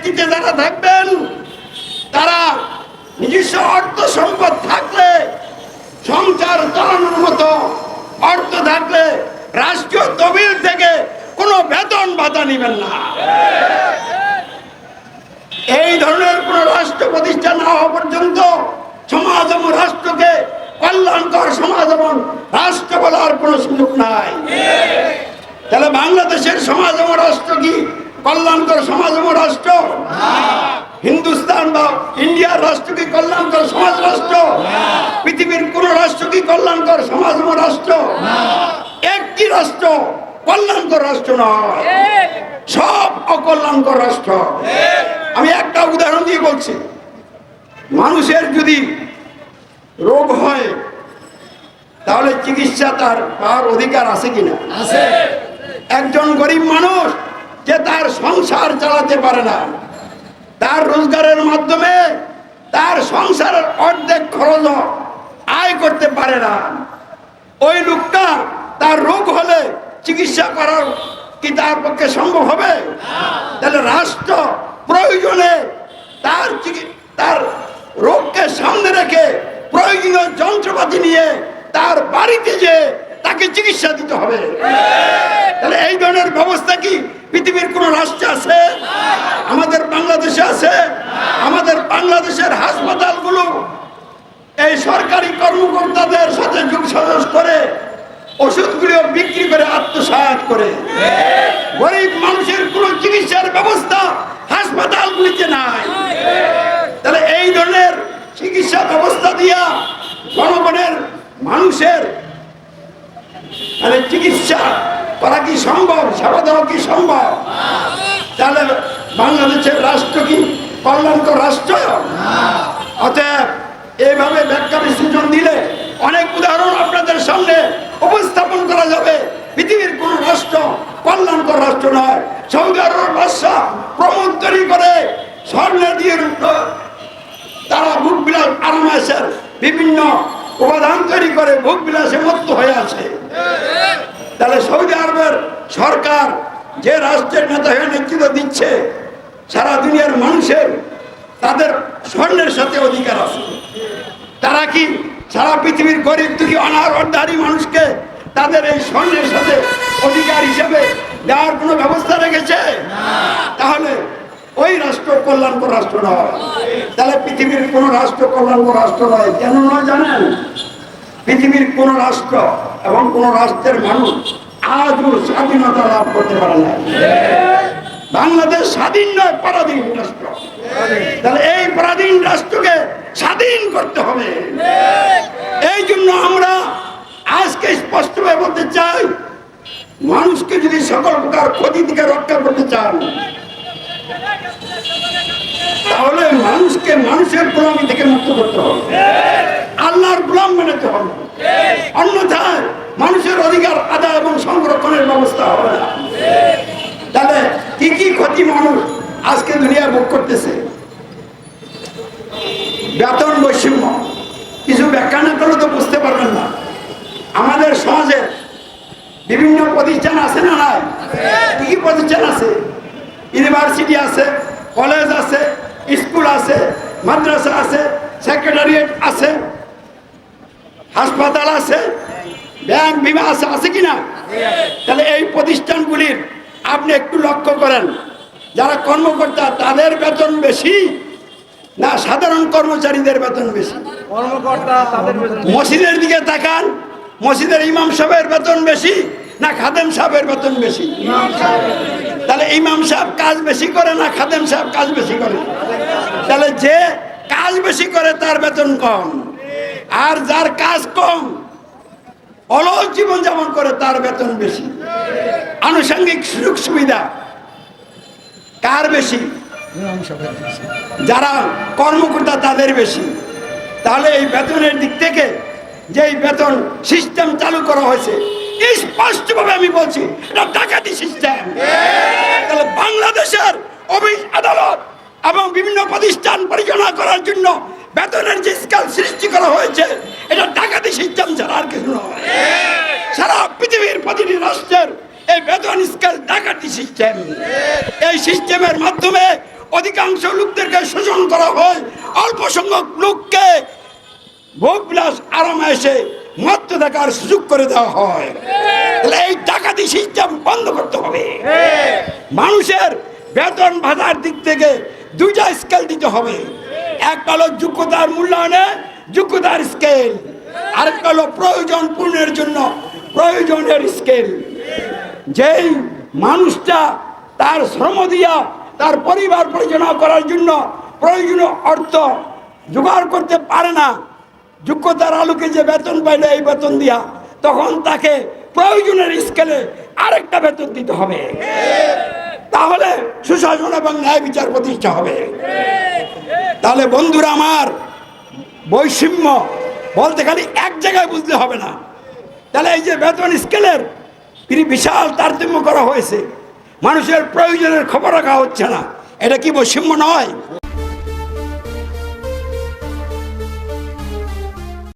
নেতৃত্বে যারা থাকবেন তারা নিজস্ব অর্থ সম্পদ থাকলে, সংসার চালানোর মতো অর্থ থাকলে রাষ্ট্রীয় তহবিল থেকে কোনো বেতন ভাতা নেবেন না। এই ধরনের কোন রাষ্ট্র প্রতিষ্ঠা না হওয়া পর্যন্ত সমাজ এবং রাষ্ট্রকে কল্যাণকর সমাজ এবং রাষ্ট্র বলার কোনো সুযোগ নাই। তাহলে বাংলাদেশের সমাজ এবং রাষ্ট্র কি কল্যাণকর সমাজ এবং রাষ্ট্র? হিন্দুস্তান বা ইন্ডিয়ার রাষ্ট্র কি কল্যাণকর সমাজ রাষ্ট্র? পৃথিবীর কোন রাষ্ট্র কি কল্যাণকর সমাজ এবং রাষ্ট্র? একটি রাষ্ট্র কল্যাণকর রাষ্ট্র নয়, সব অকল্যাণকর রাষ্ট্র। আমি একটা উদাহরণ দিয়ে বলছি, মানুষের যদি রোগ হয় তাহলে চিকিৎসা তার পাওয়ার অধিকার আছে কিনা? আছে। একজন গরিব মানুষ যে তার সংসার চালাতে পারে না, তার রোজগারের মাধ্যমে তার সংসারের অর্ধেক খরচ আয় করতে পারে না, ওই লোকটা তার রোগ হলে চিকিৎসা করার কি তার পক্ষে সম্ভব হবে? তাহলে রাষ্ট্র প্রয়োজনে তার রোগকে সামনে রেখে প্রয়োজনীয় যন্ত্রপাতি নিয়ে তার বাড়িতে যে তাকে চিকিৎসা দিতে হবে। তাহলে এই ধরনের ব্যবস্থা কি পৃথিবীর কোন রাষ্ট্রে আছে? আমাদের বাংলাদেশে আছে। আমাদের বাংলাদেশের হাসপাতালগুলো এই সরকারি কর্মকর্তাদের সাথে যোগসাজশ করে ওষুধগুলো বিক্রি করে আত্মসাৎ করে। গরিব মানুষের কোন চিকিৎসার ব্যবস্থা হাসপাতালগুলিতে নাই। তাহলে এই ধরনের চিকিৎসা ব্যবস্থা দিয়া জনগণের মানুষের মানে চিকিৎসা করা কি সম্ভব? সেবা দেওয়া কি সম্ভব? তাহলে বাংলাদেশের রাষ্ট্র কি কল্যাণকর রাষ্ট্র? অতএব এইভাবে ব্যাখ্যা বিশ্লেষণ দিলে অনেক উদাহরণ আপনাদের সামনে উপস্থাপন করা যাবে। পৃথিবীর কোন রাষ্ট্র কল্যাণকর রাষ্ট্র নয়। সৌদি আরবের বাদশা প্রমোদ তৈরি করে স্বর্ণের দিয়ে তারা ভোগ বিলাস আরামায়েশের বিভিন্ন উপাদান তৈরি করে ভোগ বিলাসে মত্ত হয়ে আছে। তাহলে সৌদি আরবের সরকার যে রাষ্ট্রের নেতা হয়ে নেতৃত্ব দিচ্ছে, সারা দুনিয়ার মানুষের তাদের স্বর্ণের সাথে অধিকার আছে। তারা কি সারা পৃথিবীর গরিব দুঃখী অনাহারী মানুষকে তাদের এই স্বর্ণের সাথে অধিকার হিসেবে দেওয়ার কোনো ব্যবস্থা রেখেছে? তাহলে ওই রাষ্ট্র কল্যাণকর রাষ্ট্র নয়। তাহলে পৃথিবীর কোন রাষ্ট্র কল্যাণকর রাষ্ট্র নয়। কেন নয় জানেন? পৃথিবীর কোন রাষ্ট্র এবং কোন রাষ্ট্রের মানুষ আজও স্বাধীনতা লাভ করতে পারে না। বাংলাদেশ স্বাধীন নয়, পরাধীন রাষ্ট্র। তাহলে এই পরাধীন রাষ্ট্রকে স্বাধীন করতে হবে। এই জন্য আমরা আজকে স্পষ্টভাবে বলতে চাই, মানুষকে যদি সকল প্রকার ক্ষতি থেকে রক্ষা করতে চান তাহলে মানুষকে মানুষের গোলামি থেকে মুক্ত করতে হবে, আল্লাহর গোলাম বানাতে হবে। অন্যথায় মানুষের অধিকার আদায় এবং সংরক্ষণের ব্যবস্থা হবে না। তাহলে কি কি ক্ষতি মানুষ আজকে দুনিয়া ভোগ করতেছে? বেতন বৈষম্য, কিছু ব্যাখ্যা না করলে তো বুঝতে পারবেন না। আমাদের সমাজে বিভিন্ন প্রতিষ্ঠান আছে না নাই? কি কি প্রতিষ্ঠান আছে? ইউনিভার্সিটি আছে, কলেজ আছে, স্কুল আছে, মাদ্রাসা আছে, সেক্রেটারিয়েট আছে, হাসপাতাল আছে, ব্যাংক বিমা আছে, আছে কিনা? তাহলে এই প্রতিষ্ঠানগুলির আপনি একটু লক্ষ্য করেন, যারা কর্মকর্তা তাদের বেতন বেশি না সাধারণ কর্মচারীদের বেতন বেশি? মসজিদের দিকে তাকান, মসজিদের ইমাম সাহেবের বেতন বেশি না খাদেম সাহেবের বেতন বেশি? তাহলে ইমাম সাহেব কাজ বেশি করে না খাদেম সাহেব কাজ বেশি করে? তাহলে যে কাজ বেশি করে তার বেতন কম, আর যার কাজ কম অলস জীবন যাপন করে তার বেতন বেশি। আনুষঙ্গিক সুযোগ সুবিধা কার বেশি? যারা কর্মকর্তা তাদের বেশি। তাহলে এই বেতনের দিক থেকে যেই বেতন সিস্টেম চালু করা হয়েছে, স্পষ্টভাবে আমি বলছি এটা ডাকাতি সিস্টেম। তাহলে বাংলাদেশের অফিস আদালত এবং বিভিন্ন প্রতিষ্ঠান পরিচালনা করার জন্য বেতনের যে স্কেল সৃষ্টি করা হয়েছে এটা ডাকাতি সিস্টেম ছাড়া আর কিছু নয়। সারা পৃথিবীর প্রতিটি রাষ্ট্রের এই বেতন স্কেল ডাকাতি সিস্টেম। এই সিস্টেমের মাধ্যমে অধিকাংশ লোকদেরকে শোষণ করা হয়, অল্প সংখ্যক লোককে ভোগবিলাস আরামে এসে মত্ত দেখার সুযোগ করে দেওয়া হয়। তাহলে এই ডাকাতি সিস্টেম বন্ধ করতে হবে। মানুষের বেতন ভাতার দিক থেকে দুইটা স্কেল দিতে হবে। একটা হলো যোগ্যতার মূল্যায়নে যোগ্যতার স্কেল, আরেকটা হলো প্রয়োজন পূরণের জন্য প্রয়োজনের স্কেল। যেই মানুষটা তার শ্রম দিয়া তার পরিবার পরিচালনা করার জন্য প্রয়োজনীয় অর্থ জোগাড় করতে পারে না, যোগ্যতার আলোকে যে বেতন পাইলে এই বেতন দিয়া, তখন তাকে প্রয়োজনের স্কেলে আরেকটা বেতন দিতে হবে। তাহলে সুশাসন এবং ন্যায় বিচার প্রতিষ্ঠা হবে। তাহলে বন্ধুরা আমার, বৈষম্য বলতে খালি এক জায়গায় বুঝতে হবে না। তাহলে এই যে বেতন স্কেলের বিশাল তারতম্য করা হয়েছে, মানুষের প্রয়োজনের খবর রাখা হচ্ছে না, এটা কি বৈষম্য নয়?